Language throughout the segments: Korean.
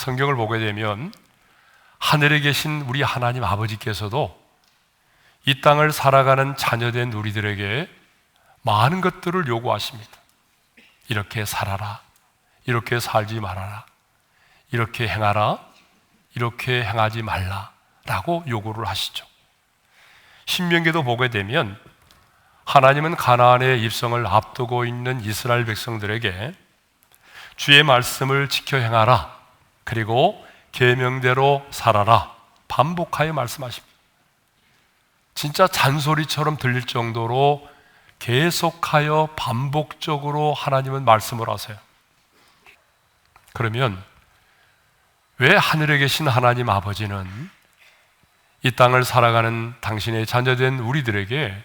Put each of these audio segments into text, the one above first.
성경을 보게 되면 하늘에 계신 우리 하나님 아버지께서도 이 땅을 살아가는 자녀된 우리들에게 많은 것들을 요구하십니다. 이렇게 살아라, 이렇게 살지 말아라, 이렇게 행하라, 이렇게 행하지 말라 라고 요구를 하시죠. 신명기도 보게 되면 하나님은 가나안의 입성을 앞두고 있는 이스라엘 백성들에게 주의 말씀을 지켜 행하라, 그리고 계명대로 살아라 반복하여 말씀하십니다. 진짜 잔소리처럼 들릴 정도로 계속하여 반복적으로 하나님은 말씀을 하세요. 그러면 왜 하늘에 계신 하나님 아버지는 이 땅을 살아가는 당신의 자녀된 우리들에게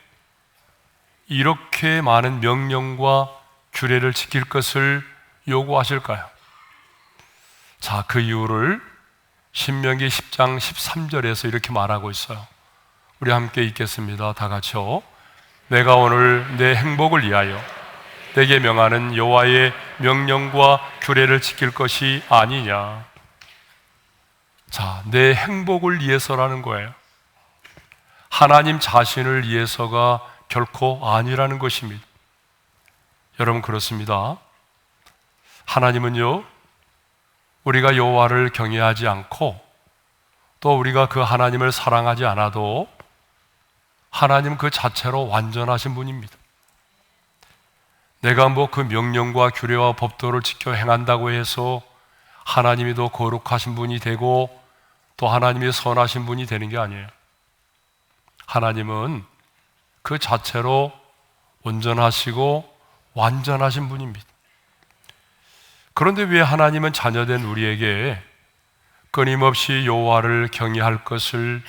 이렇게 많은 명령과 규례를 지킬 것을 요구하실까요? 자, 그 이유를 신명기 10장 13절에서 이렇게 말하고 있어요. 우리 함께 읽겠습니다. 다 같이요. 내가 오늘 내 행복을 위하여 내게 명하는 여호와의 명령과 규례를 지킬 것이 아니냐. 자, 내 행복을 위해서라는 거예요. 하나님 자신을 위해서가 결코 아니라는 것입니다. 여러분, 그렇습니다. 하나님은요, 우리가 여호와를 경외하지 않고 또 우리가 그 하나님을 사랑하지 않아도 하나님 그 자체로 완전하신 분입니다. 내가 그 명령과 규례와 법도를 지켜 행한다고 해서 하나님이 더 거룩하신 분이 되고 또 하나님이 선하신 분이 되는 게 아니에요. 하나님은 그 자체로 온전하시고 완전하신 분입니다. 그런데 왜 하나님은 자녀된 우리에게 끊임없이 여호와를 경외할 것을,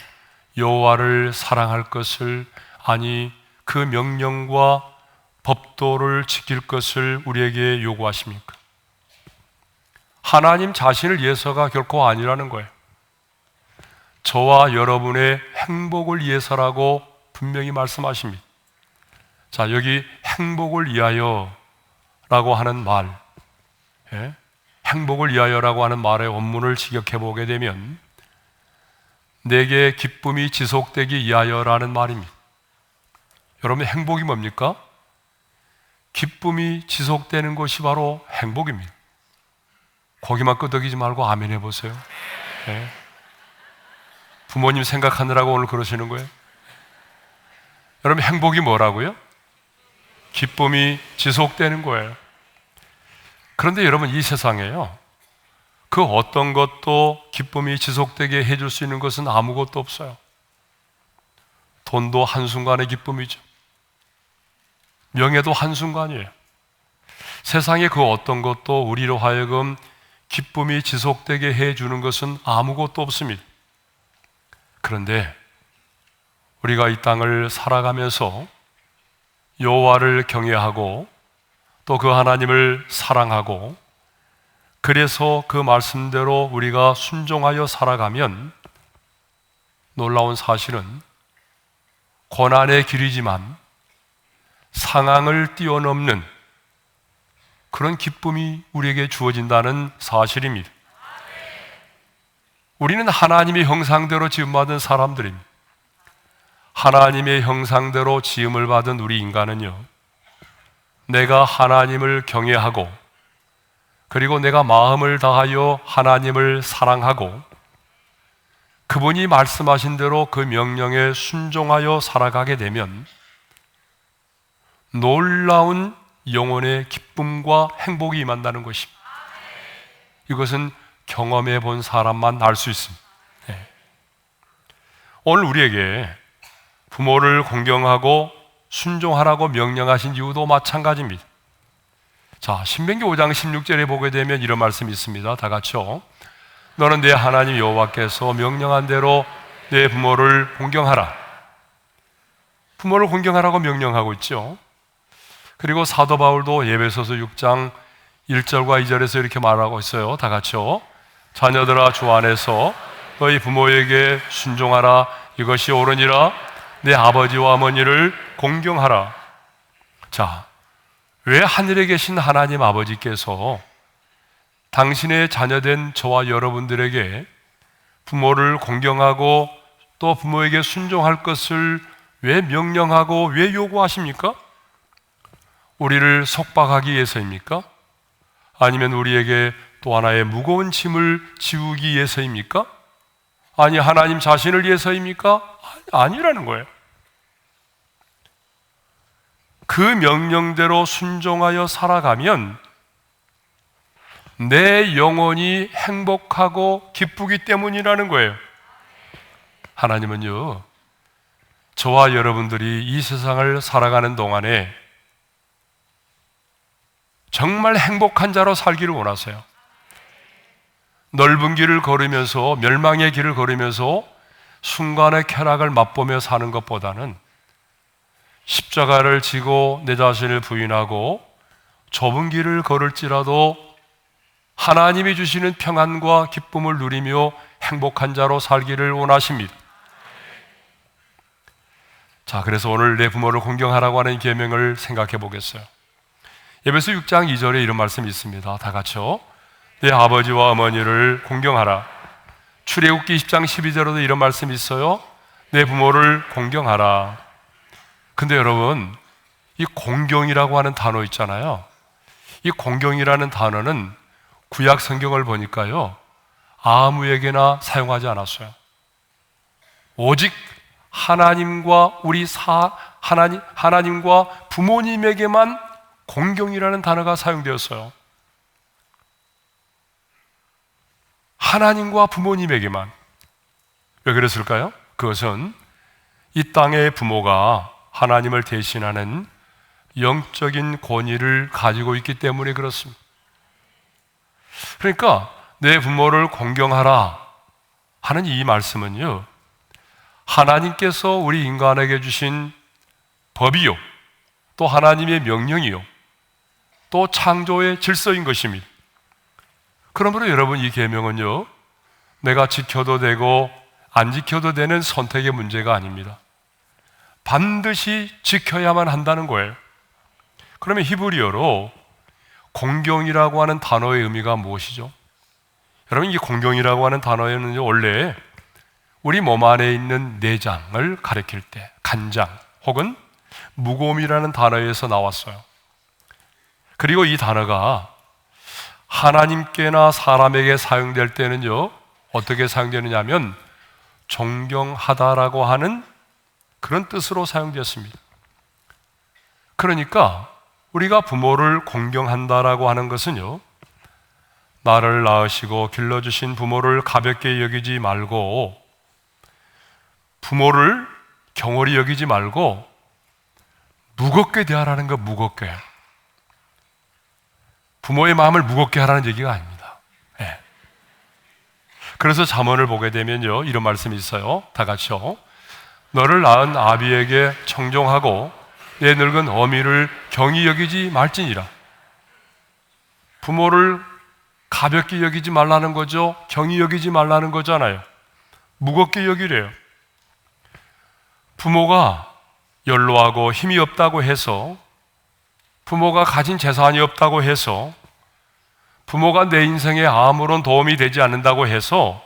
여호와를 사랑할 것을, 아니 그 명령과 법도를 지킬 것을 우리에게 요구하십니까? 하나님 자신을 위해서가 결코 아니라는 거예요. 저와 여러분의 행복을 위해서라고 분명히 말씀하십니다. 자, 여기 행복을 위하여 라고 하는 말, 행복을 위하여라고 하는 말의 원문을 직역해 보게 되면 내게 기쁨이 지속되기 위하여라는 말입니다. 여러분, 행복이 뭡니까? 기쁨이 지속되는 것이 바로 행복입니다. 거기만 끄덕이지 말고 아멘 해보세요. 부모님 생각하느라고 오늘 그러시는 거예요? 여러분, 행복이 뭐라고요? 기쁨이 지속되는 거예요. 그런데 여러분, 이 세상에요, 그 어떤 것도 기쁨이 지속되게 해줄 수 있는 것은 아무것도 없어요. 돈도 한순간의 기쁨이죠. 명예도 한순간이에요. 세상의 그 어떤 것도 우리로 하여금 기쁨이 지속되게 해주는 것은 아무것도 없습니다. 그런데 우리가 이 땅을 살아가면서 여호와를 경외하고 또 그 하나님을 사랑하고 그래서 그 말씀대로 우리가 순종하여 살아가면 놀라운 사실은 고난의 길이지만 상황을 뛰어넘는 그런 기쁨이 우리에게 주어진다는 사실입니다. 우리는 하나님의 형상대로 지음받은 사람들입니다. 하나님의 형상대로 지음을 받은 우리 인간은요, 내가 하나님을 경외하고 그리고 내가 마음을 다하여 하나님을 사랑하고 그분이 말씀하신 대로 그 명령에 순종하여 살아가게 되면 놀라운 영혼의 기쁨과 행복이 임한다는 것입니다. 이것은 경험해 본 사람만 알 수 있습니다. 오늘 우리에게 부모를 공경하고 순종하라고 명령하신 이유도 마찬가지입니다. 자, 신명기 5장 16절에 보게 되면 이런 말씀이 있습니다. 다 같이요. 너는 내 하나님 여호와께서 명령한 대로 내 부모를 공경하라. 부모를 공경하라고 명령하고 있죠. 그리고 사도 바울도 에베소서 6장 1절과 2절에서 이렇게 말하고 있어요. 다 같이요. 자녀들아, 주 안에서 너희 부모에게 순종하라. 이것이 옳으니라. 내 아버지와 어머니를 공경하라. 자, 왜 하늘에 계신 하나님 아버지께서 당신의 자녀된 저와 여러분들에게 부모를 공경하고 또 부모에게 순종할 것을 왜 명령하고 왜 요구하십니까? 우리를 속박하기 위해서입니까? 아니면 우리에게 또 하나의 무거운 짐을 지우기 위해서입니까? 아니, 하나님 자신을 위해서입니까? 아니라는 거예요. 그 명령대로 순종하여 살아가면 내 영혼이 행복하고 기쁘기 때문이라는 거예요. 하나님은요, 저와 여러분들이 이 세상을 살아가는 동안에 정말 행복한 자로 살기를 원하세요. 넓은 길을 걸으면서, 멸망의 길을 걸으면서 순간의 쾌락을 맛보며 사는 것보다는 십자가를 지고 내 자신을 부인하고 좁은 길을 걸을지라도 하나님이 주시는 평안과 기쁨을 누리며 행복한 자로 살기를 원하십니다. 자, 그래서 오늘 내 부모를 공경하라고 하는 계명을 생각해 보겠어요. 에베소 6장 2절에 이런 말씀이 있습니다. 다 같이요. 내 아버지와 어머니를 공경하라. 출애굽기 10장 12절에도 이런 말씀이 있어요. 내 부모를 공경하라. 근데 여러분, 이 공경이라고 하는 단어 있잖아요. 이 공경이라는 단어는 구약 성경을 보니까요, 아무에게나 사용하지 않았어요. 오직 하나님과 하나님과 부모님에게만 공경이라는 단어가 사용되었어요. 하나님과 부모님에게만. 왜 그랬을까요? 그것은 이 땅의 부모가 하나님을 대신하는 영적인 권위를 가지고 있기 때문에 그렇습니다. 그러니까 내 부모를 공경하라 하는 이 말씀은요, 하나님께서 우리 인간에게 주신 법이요, 또 하나님의 명령이요, 또 창조의 질서인 것입니다. 그러므로 여러분, 이 계명은요, 내가 지켜도 되고 안 지켜도 되는 선택의 문제가 아닙니다. 반드시 지켜야만 한다는 거예요. 그러면 히브리어로 공경이라고 하는 단어의 의미가 무엇이죠? 여러분, 이 공경이라고 하는 단어에는 원래 우리 몸 안에 있는 내장을 가리킬 때 간장 혹은 무곰이라는 단어에서 나왔어요. 그리고 이 단어가 하나님께나 사람에게 사용될 때는요, 어떻게 사용되느냐 하면 존경하다라고 하는 그런 뜻으로 사용되었습니다. 그러니까 우리가 부모를 공경한다라고 하는 것은요, 나를 낳으시고 길러주신 부모를 가볍게 여기지 말고, 부모를 경홀히 여기지 말고 무겁게 대하라는 거. 무겁게. 부모의 마음을 무겁게 하라는 얘기가 아닙니다. 네. 그래서 잠언을 보게 되면요, 이런 말씀이 있어요. 다 같이요. 너를 낳은 아비에게 청종하고 내 늙은 어미를 경히 여기지 말지니라. 부모를 가볍게 여기지 말라는 거죠. 경히 여기지 말라는 거잖아요. 무겁게 여기래요. 부모가 연로하고 힘이 없다고 해서, 부모가 가진 재산이 없다고 해서, 부모가 내 인생에 아무런 도움이 되지 않는다고 해서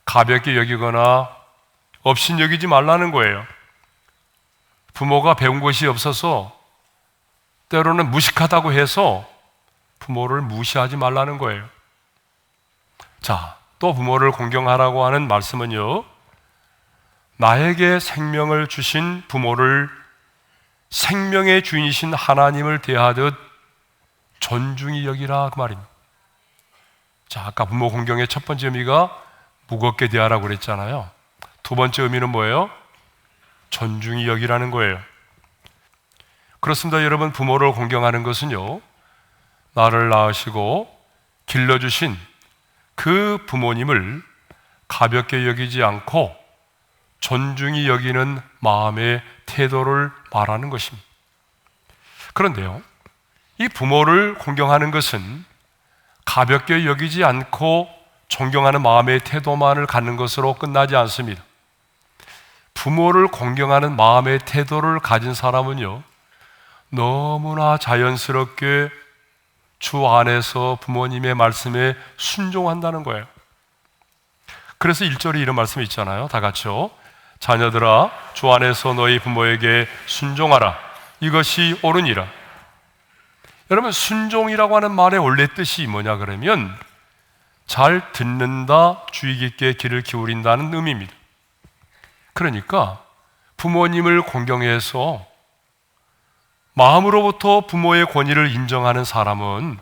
가볍게 여기거나 업신여기지 말라는 거예요. 부모가 배운 것이 없어서, 때로는 무식하다고 해서 부모를 무시하지 말라는 거예요. 자, 또 부모를 공경하라고 하는 말씀은요, 나에게 생명을 주신 부모를 생명의 주인이신 하나님을 대하듯 존중히 여기라, 그 말입니다. 자, 아까 부모 공경의 첫 번째 의미가 무겁게 대하라고 그랬잖아요. 두 번째 의미는 뭐예요? 존중히 여기라는 거예요. 그렇습니다. 여러분, 부모를 공경하는 것은요, 나를 낳으시고 길러주신 그 부모님을 가볍게 여기지 않고 존중히 여기는 마음의 태도를 말하는 것입니다. 그런데요, 이 부모를 공경하는 것은 가볍게 여기지 않고 존경하는 마음의 태도만을 갖는 것으로 끝나지 않습니다. 부모를 공경하는 마음의 태도를 가진 사람은요, 너무나 자연스럽게 주 안에서 부모님의 말씀에 순종한다는 거예요. 그래서 1절에 이런 말씀이 있잖아요. 다 같이요. 자녀들아, 주 안에서 너희 부모에게 순종하라. 이것이 옳으니라. 여러분, 순종이라고 하는 말의 원래 뜻이 뭐냐 그러면 잘 듣는다, 주의 깊게 귀를 기울인다는 의미입니다. 그러니까 부모님을 공경해서 마음으로부터 부모의 권위를 인정하는 사람은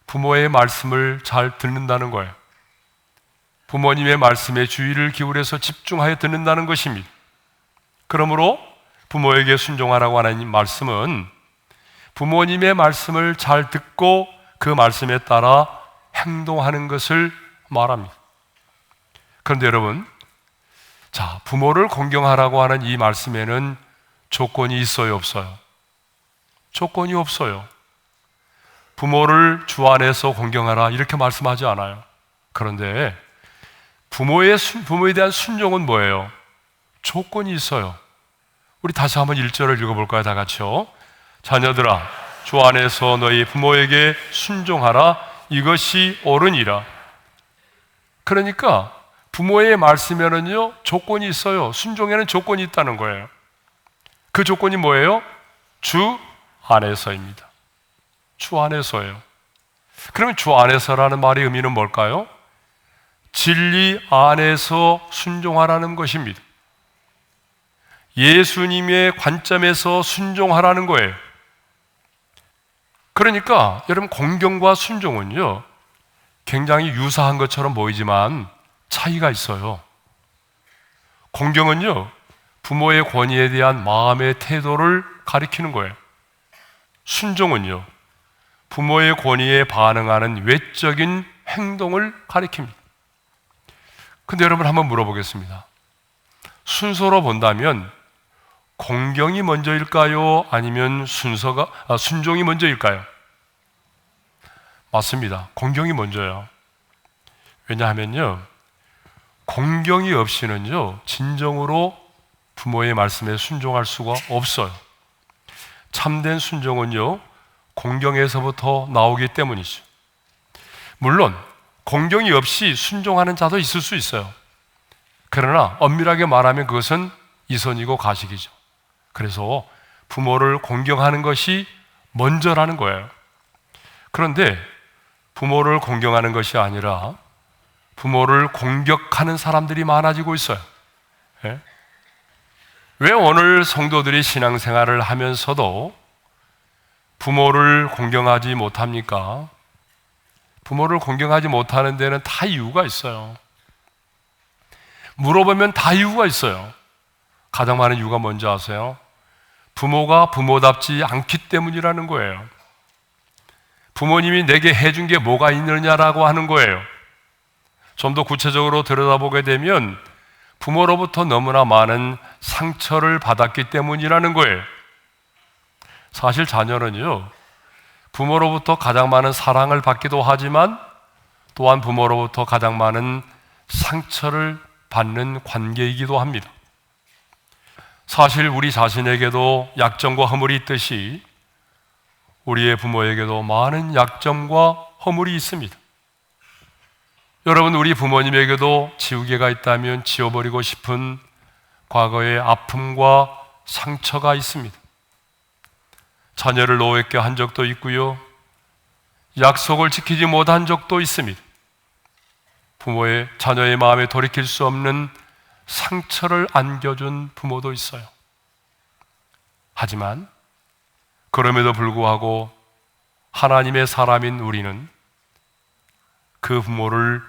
부모의 말씀을 잘 듣는다는 거예요. 부모님의 말씀에 주의를 기울여서 집중하여 듣는다는 것입니다. 그러므로 부모에게 순종하라고 하는 이 말씀은 부모님의 말씀을 잘 듣고 그 말씀에 따라 행동하는 것을 말합니다. 그런데 여러분, 자, 부모를 공경하라고 하는 이 말씀에는 조건이 있어요, 없어요? 조건이 없어요. 부모를 주 안에서 공경하라 이렇게 말씀하지 않아요. 그런데 부모에 대한 순종은 뭐예요? 조건이 있어요. 우리 다시 한번 1절을 읽어볼까요? 다 같이요. 자녀들아, 주 안에서 너희 부모에게 순종하라. 이것이 옳으니라. 그러니까 부모의 말씀에는요 조건이 있어요. 순종에는 조건이 있다는 거예요. 그 조건이 뭐예요? 주 안에서입니다. 주 안에서예요. 그러면 주 안에서라는 말의 의미는 뭘까요? 진리 안에서 순종하라는 것입니다. 예수님의 관점에서 순종하라는 거예요. 그러니까 여러분, 공경과 순종은요 굉장히 유사한 것처럼 보이지만 차이가 있어요. 공경은요 부모의 권위에 대한 마음의 태도를 가리키는 거예요. 순종은요 부모의 권위에 반응하는 외적인 행동을 가리킵니다. 근데 여러분, 한번 물어보겠습니다. 순서로 본다면 공경이 먼저일까요? 아니면 순종이 먼저일까요? 맞습니다. 공경이 먼저요. 왜냐하면요 공경이 없이는요 진정으로 부모의 말씀에 순종할 수가 없어요. 참된 순종은요 공경에서부터 나오기 때문이죠. 물론 공경이 없이 순종하는 자도 있을 수 있어요. 그러나 엄밀하게 말하면 그것은 이선이고 가식이죠. 그래서 부모를 공경하는 것이 먼저라는 거예요. 그런데 부모를 공경하는 것이 아니라 부모를 공격하는 사람들이 많아지고 있어요. 예? 왜 오늘 성도들이 신앙생활을 하면서도 부모를 공경하지 못합니까? 부모를 공경하지 못하는 데는 다 이유가 있어요. 물어보면 다 이유가 있어요. 가장 많은 이유가 뭔지 아세요? 부모가 부모답지 않기 때문이라는 거예요. 부모님이 내게 해준 게 뭐가 있느냐라고 하는 거예요. 좀 더 구체적으로 들여다보게 되면 부모로부터 너무나 많은 상처를 받았기 때문이라는 거예요. 사실 자녀는요 부모로부터 가장 많은 사랑을 받기도 하지만 또한 부모로부터 가장 많은 상처를 받는 관계이기도 합니다. 사실 우리 자신에게도 약점과 허물이 있듯이 우리의 부모에게도 많은 약점과 허물이 있습니다. 여러분, 우리 부모님에게도 지우개가 있다면 지워버리고 싶은 과거의 아픔과 상처가 있습니다. 자녀를 노획게 한 적도 있고요, 약속을 지키지 못한 적도 있습니다. 자녀의 마음에 돌이킬 수 없는 상처를 안겨준 부모도 있어요. 하지만 그럼에도 불구하고 하나님의 사람인 우리는 그 부모를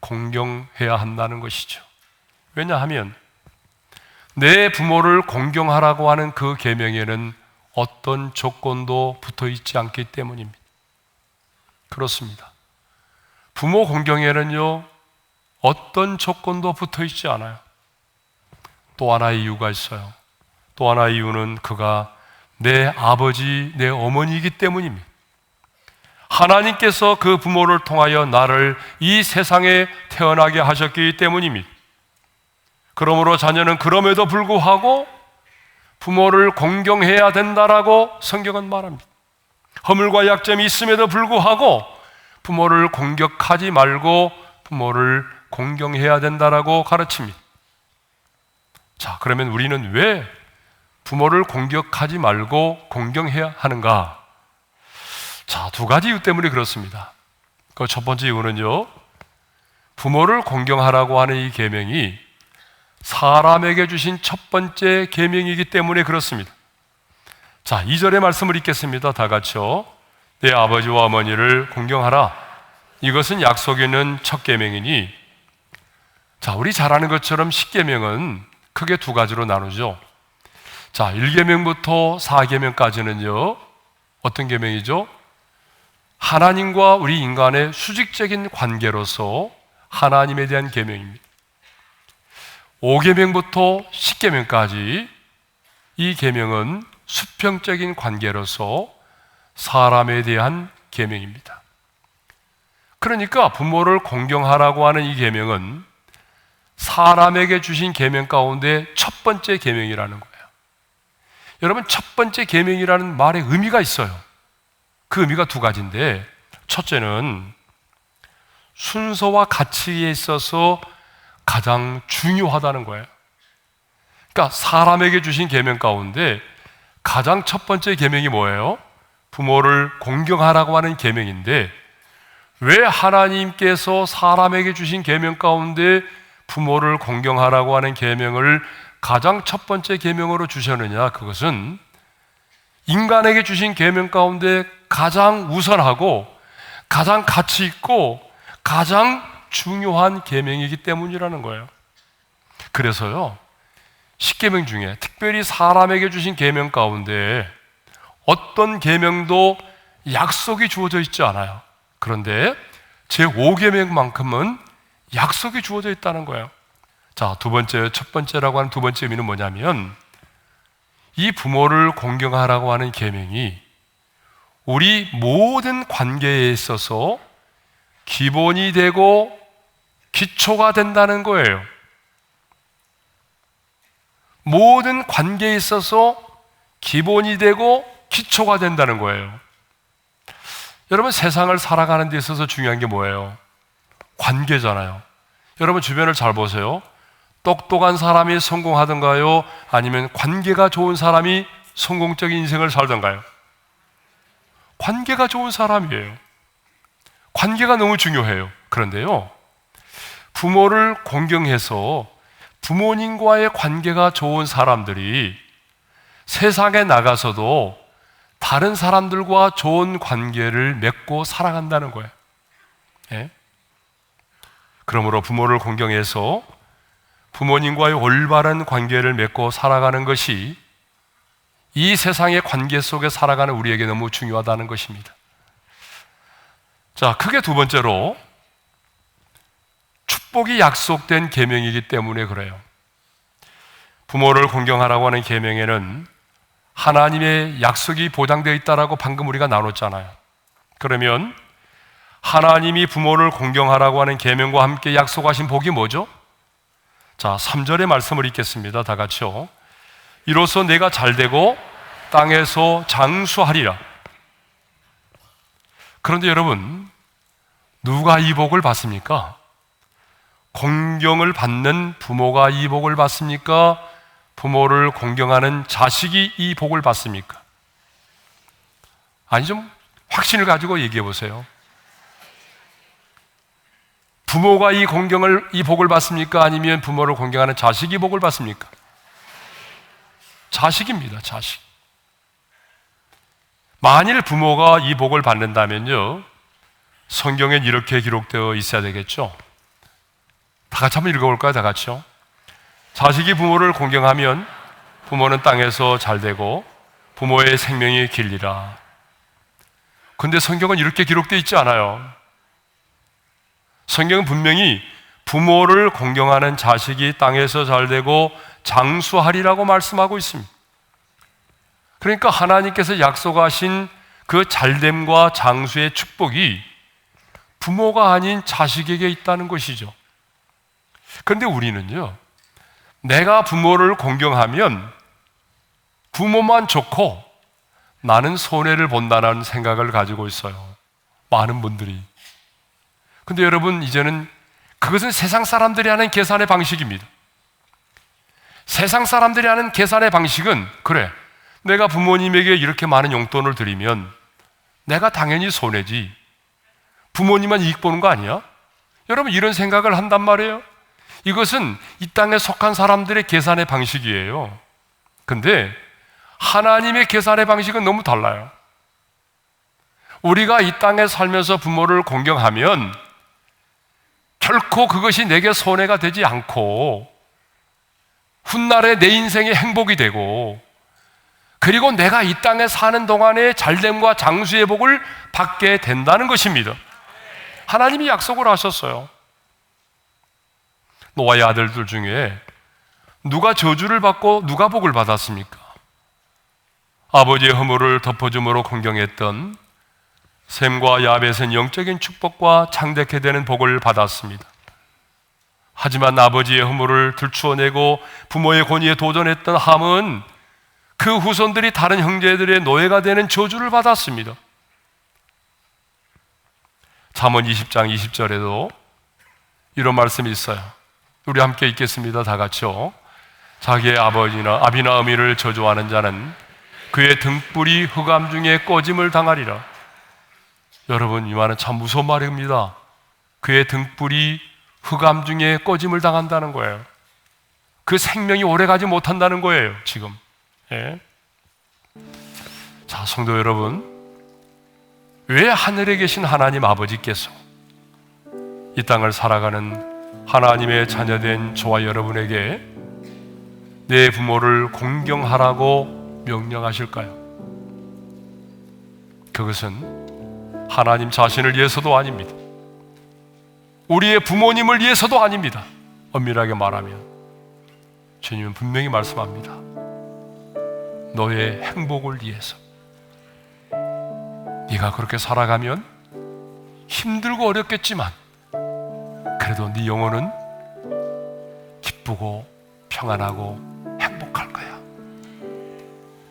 공경해야 한다는 것이죠. 왜냐하면 내 부모를 공경하라고 하는 그 계명에는 어떤 조건도 붙어 있지 않기 때문입니다. 그렇습니다. 부모 공경에는요 어떤 조건도 붙어 있지 않아요. 또 하나의 이유가 있어요. 또 하나의 이유는 그가 내 아버지, 내 어머니이기 때문입니다. 하나님께서 그 부모를 통하여 나를 이 세상에 태어나게 하셨기 때문입니다. 그러므로 자녀는 그럼에도 불구하고 부모를 공경해야 된다라고 성경은 말합니다. 허물과 약점이 있음에도 불구하고 부모를 공격하지 말고 부모를 공경해야 된다라고 가르칩니다. 자, 그러면 우리는 왜 부모를 공격하지 말고 공경해야 하는가? 자, 두 가지 이유 때문에 그렇습니다. 그 첫 번째 이유는요, 부모를 공경하라고 하는 이 계명이 사람에게 주신 첫 번째 계명이기 때문에 그렇습니다. 자, 2절의 말씀을 읽겠습니다. 다 같이요. 내 아버지와 어머니를 공경하라. 이것은 약속 있는 첫 계명이니. 자, 우리 잘 아는 것처럼 10계명은 크게 두 가지로 나누죠. 자, 1계명부터 4계명까지는요, 어떤 계명이죠? 하나님과 우리 인간의 수직적인 관계로서 하나님에 대한 계명입니다. 5계명부터 10계명까지 이 계명은 수평적인 관계로서 사람에 대한 계명입니다. 그러니까 부모를 공경하라고 하는 이 계명은 사람에게 주신 계명 가운데 첫 번째 계명이라는 거예요. 여러분, 첫 번째 계명이라는 말에 의미가 있어요. 그 의미가 두 가지인데, 첫째는 순서와 가치에 있어서 가장 중요하다는 거예요. 그러니까 사람에게 주신 계명 가운데 가장 첫 번째 계명이 뭐예요? 부모를 공경하라고 하는 계명인데, 왜 하나님께서 사람에게 주신 계명 가운데 부모를 공경하라고 하는 계명을 가장 첫 번째 계명으로 주셨느냐? 그것은 인간에게 주신 계명 가운데 가장 우선하고 가장 가치 있고 가장 중요한 계명이기 때문이라는 거예요. 그래서요, 10계명 중에 특별히 사람에게 주신 계명 가운데 어떤 계명도 약속이 주어져 있지 않아요. 그런데 제5계명만큼은 약속이 주어져 있다는 거예요. 자, 첫 번째라고 하는 두 번째 의미는 뭐냐면, 이 부모를 공경하라고 하는 계명이 우리 모든 관계에 있어서 기본이 되고 기초가 된다는 거예요. 모든 관계에 있어서 기본이 되고 기초가 된다는 거예요. 여러분, 세상을 살아가는 데 있어서 중요한 게 뭐예요? 관계잖아요. 여러분, 주변을 잘 보세요. 똑똑한 사람이 성공하던가요? 아니면 관계가 좋은 사람이 성공적인 인생을 살던가요? 관계가 좋은 사람이에요. 관계가 너무 중요해요. 그런데요, 부모를 공경해서 부모님과의 관계가 좋은 사람들이 세상에 나가서도 다른 사람들과 좋은 관계를 맺고 살아간다는 거예요. 예? 그러므로 부모를 공경해서 부모님과의 올바른 관계를 맺고 살아가는 것이 이 세상의 관계 속에 살아가는 우리에게 너무 중요하다는 것입니다. 자, 크게 두 번째로 축복이 약속된 계명이기 때문에 그래요. 부모를 공경하라고 하는 계명에는 하나님의 약속이 보장되어 있다라고 방금 우리가 나눴잖아요. 그러면 하나님이 부모를 공경하라고 하는 계명과 함께 약속하신 복이 뭐죠? 자, 3절의 말씀을 읽겠습니다. 다 같이요. 이로써 내가 잘되고 땅에서 장수하리라. 그런데 여러분, 누가 이 복을 받습니까? 공경을 받는 부모가 이 복을 받습니까? 부모를 공경하는 자식이 이 복을 받습니까? 아니, 좀 확신을 가지고 얘기해 보세요. 부모가 이 복을 받습니까? 아니면 부모를 공경하는 자식이 복을 받습니까? 자식입니다, 자식. 만일 부모가 이 복을 받는다면요, 성경엔 이렇게 기록되어 있어야 되겠죠. 다 같이 한번 읽어볼까요? 다 같이요. 자식이 부모를 공경하면 부모는 땅에서 잘되고 부모의 생명이 길리라. 근데 성경은 이렇게 기록되어 있지 않아요. 성경은 분명히 부모를 공경하는 자식이 땅에서 잘되고 장수하리라고 말씀하고 있습니다. 그러니까 하나님께서 약속하신 그 잘됨과 장수의 축복이 부모가 아닌 자식에게 있다는 것이죠. 그런데 우리는요, 내가 부모를 공경하면 부모만 좋고 나는 손해를 본다는 생각을 가지고 있어요. 많은 분들이. 근데 여러분, 이제는 그것은 세상 사람들이 하는 계산의 방식입니다. 세상 사람들이 하는 계산의 방식은, 그래, 내가 부모님에게 이렇게 많은 용돈을 드리면 내가 당연히 손해지, 부모님만 이익 보는 거 아니야? 여러분, 이런 생각을 한단 말이에요. 이것은 이 땅에 속한 사람들의 계산의 방식이에요. 근데 하나님의 계산의 방식은 너무 달라요. 우리가 이 땅에 살면서 부모를 공경하면 결코 그것이 내게 손해가 되지 않고 훗날에 내 인생의 행복이 되고, 그리고 내가 이 땅에 사는 동안에 잘됨과 장수의 복을 받게 된다는 것입니다. 하나님이 약속을 하셨어요. 노아의 아들들 중에 누가 저주를 받고 누가 복을 받았습니까? 아버지의 허물을 덮어줌으로 공경했던 셈과 야벳은 영적인 축복과 창대케 되는 복을 받았습니다. 하지만 아버지의 허물을 들추어내고 부모의 권위에 도전했던 함은 그 후손들이 다른 형제들의 노예가 되는 저주를 받았습니다. 잠언 20장 20절에도 이런 말씀이 있어요. 우리 함께 읽겠습니다. 다 같이요. 자기의 아비나 어미를 저주하는 자는 그의 등불이 흑암 중에 꺼짐을 당하리라. 여러분, 이 말은 참 무서운 말입니다. 그의 등불이 흑암 중에 꺼짐을 당한다는 거예요. 그 생명이 오래가지 못한다는 거예요, 지금. 예. 자, 성도 여러분, 왜 하늘에 계신 하나님 아버지께서 이 땅을 살아가는 하나님의 자녀된 저와 여러분에게 내 부모를 공경하라고 명령하실까요? 그것은 하나님 자신을 위해서도 아닙니다. 우리의 부모님을 위해서도 아닙니다. 엄밀하게 말하면 주님은 분명히 말씀합니다. 너의 행복을 위해서. 네가 그렇게 살아가면 힘들고 어렵겠지만 그래도 네 영혼은 기쁘고 평안하고 행복할 거야.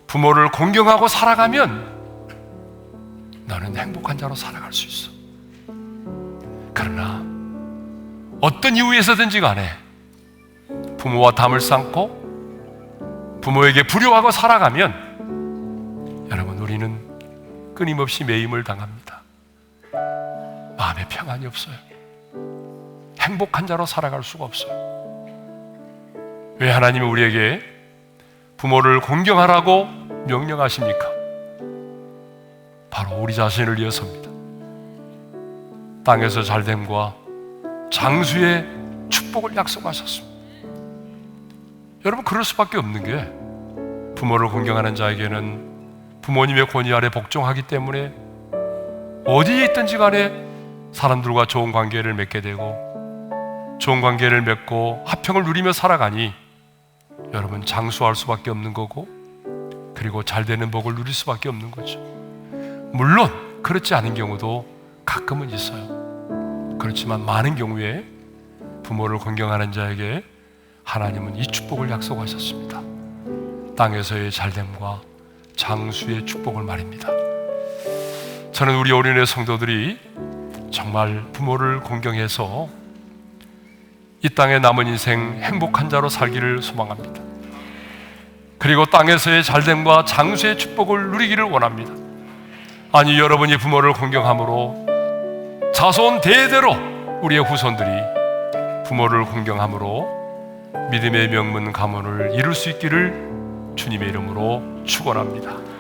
부모를 공경하고 살아가면 너는 행복한 자로 살아갈 수 있어. 그러나 어떤 이유에서든지 간에 부모와 담을 쌓고 부모에게 불효하고 살아가면 여러분, 우리는 끊임없이 매임을 당합니다. 마음에 평안이 없어요. 행복한 자로 살아갈 수가 없어요. 왜 하나님이 우리에게 부모를 공경하라고 명령하십니까? 바로 우리 자신을 위해서입니다. 땅에서 잘됨과 장수의 축복을 약속하셨습니다. 여러분, 그럴 수밖에 없는 게 부모를 공경하는 자에게는 부모님의 권위 아래 복종하기 때문에 어디에 있든지 간에 사람들과 좋은 관계를 맺게 되고, 좋은 관계를 맺고 화평을 누리며 살아가니 여러분, 장수할 수밖에 없는 거고, 그리고 잘 되는 복을 누릴 수밖에 없는 거죠. 물론 그렇지 않은 경우도 가끔은 있어요. 그렇지만 많은 경우에 부모를 공경하는 자에게 하나님은 이 축복을 약속하셨습니다. 땅에서의 잘됨과 장수의 축복을 말입니다. 저는 우리 어린애 성도들이 정말 부모를 공경해서 이 땅에 남은 인생 행복한 자로 살기를 소망합니다. 그리고 땅에서의 잘됨과 장수의 축복을 누리기를 원합니다. 아니, 여러분이 부모를 공경함으로 자손 대대로 우리의 후손들이 부모를 공경함으로 믿음의 명문 가문을 이룰 수 있기를 주님의 이름으로 축원합니다.